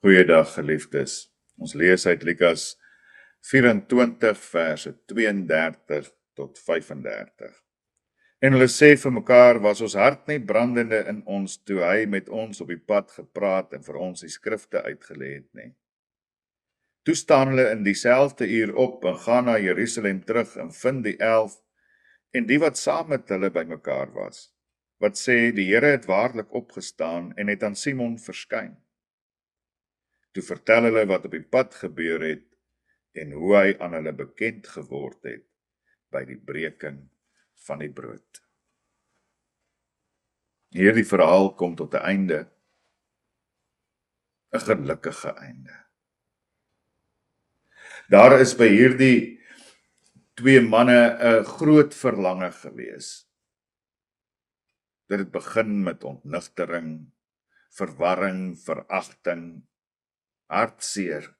Goeiedag geliefdes. Ons lees uit Lukas 24 verse 32 tot 35. En hulle sê vir mekaar, was ons hart nie brandende in ons toe hy met ons op die pad gepraat en vir ons die skrifte uitgelê het nie. Toe staan hulle in dieselfde uur op en gaan na Jerusalem terug en vind die 11 en die wat saam met hulle bymekaar was, wat sê die Here het waarlik opgestaan en het aan Simon verskyn. Toe vertel hulle wat op die pad gebeur het en hoe hy aan hulle bekend geword het by die breking van die brood. Hierdie verhaal kom tot 'n einde, 'n gelukkige einde. Daar is by hierdie twee manne 'n groot verlange gewees. Dit het begin met ontnigtering, verwarring, veragting, hartseer.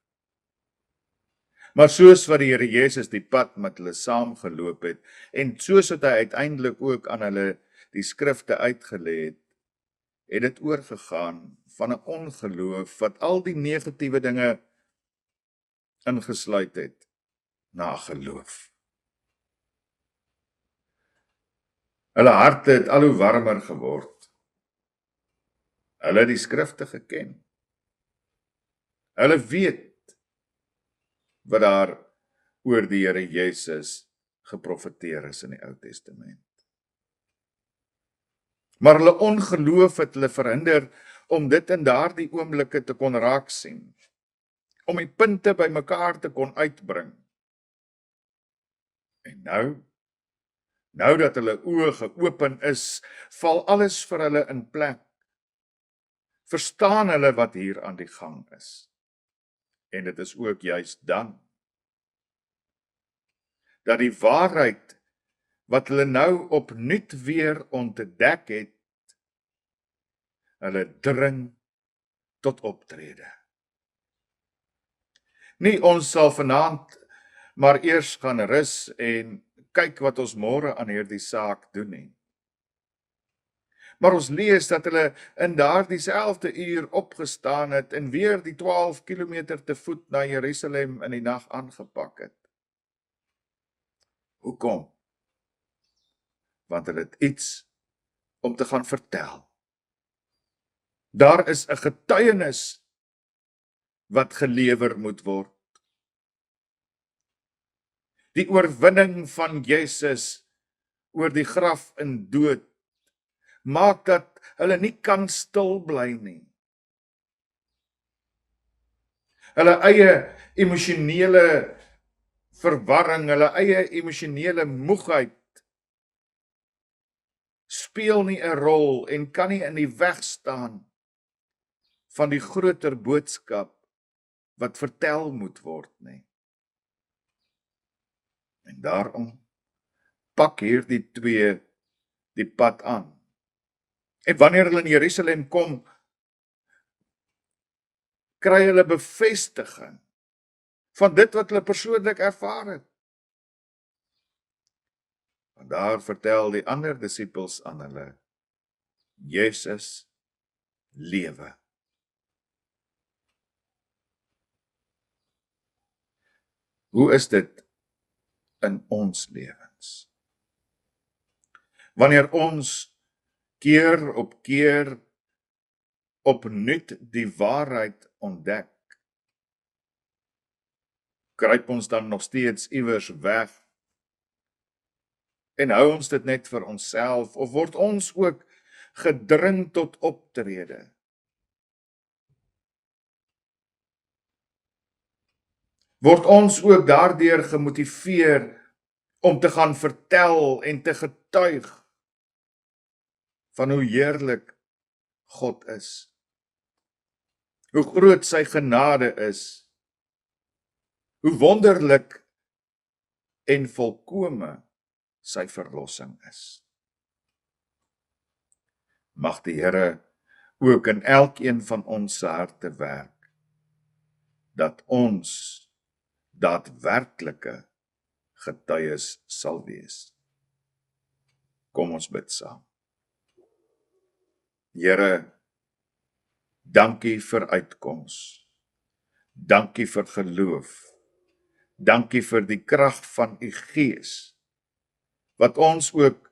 Maar soos wat die Here Jesus die pad met hulle saamgeloop het, en soos wat hy uiteindelik ook aan hulle die skrifte uitgelê het, het dit oorgegaan van 'n ongeloof wat al die negatiewe dinge ingesluit het, na geloof. Hulle harte het al hoe warmer geword. Hulle het die skrifte geken. Hulle weet wat daar oor die Here Jesus geprofeteer is in die Ou Testament. Maar hulle ongeloof het hulle verhinder om dit in daardie oomblikke te kon raak sien, om die punte bymekaar te kon uitbring. En nou dat hulle oë geopen is, val alles vir hulle in plek. Verstaan hulle wat hier aan die gang is. En dit is ook juist dan dat die waarheid wat hulle nou opnuut weer ontdek het, hulle dring tot optrede. Nie ons sal vanaand maar eers gaan rus en kyk wat ons môre aan hierdie saak doen nie. Maar ons lees dat hulle in daardie selfde uur opgestaan het en weer die 12 kilometer te voet na Jerusalem in die nag aangepak het. Hoekom? Want hulle het iets om te gaan vertel. Daar is 'n getuienis wat gelewer moet word. Die oorwinning van Jesus oor die graf en dood maak dat hulle nie kan stil bly nie. Hulle eie emosionele verwarring, hulle eie emosionele moegheid speel nie 'n rol en kan nie in die weg staan van die groter boodskap wat vertel moet word nie. En daarom pak hierdie twee die pad aan. En wanneer hulle in Jerusalem kom, kry hulle bevestiging van dit wat hulle persoonlik ervaar het. Want daar vertel die ander disippels aan hulle, Jesus lewe. Hoe is dit in ons lewens? Wanneer ons keer op keer opnuut die waarheid ontdek, kruip ons dan nog steeds iewers weg en hou ons dit net vir onsself, of word ons ook gedring tot optrede? Word ons ook daardeur gemotiveer om te gaan vertel en te getuig van hoe heerlik God is, hoe groot sy genade is, hoe wonderlik en volkome sy verlossing is. Mag die Here ook in elkeen van ons se harte werk, dat ons daadwerklike getuies sal wees. Kom ons bid saam. Here, dankie vir uitkoms. Dankie vir geloof. Dankie vir die krag van u Gees, wat ons ook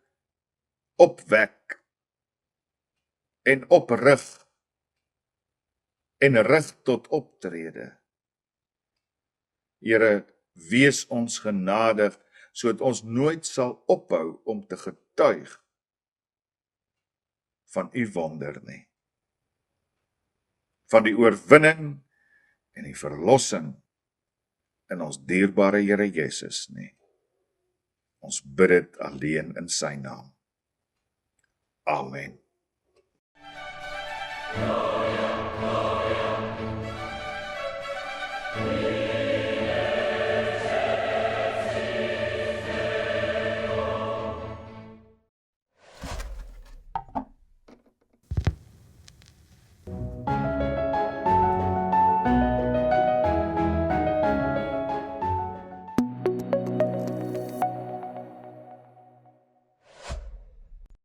opwek en oprig en rig tot optrede. Here, wees ons genadig, sodat ons nooit sal ophou om te getuig van u wonder nie. Van die oorwinning en die verlossing in ons dierbare Here Jesus nie. Ons bid dit alleen in sy naam. Amen.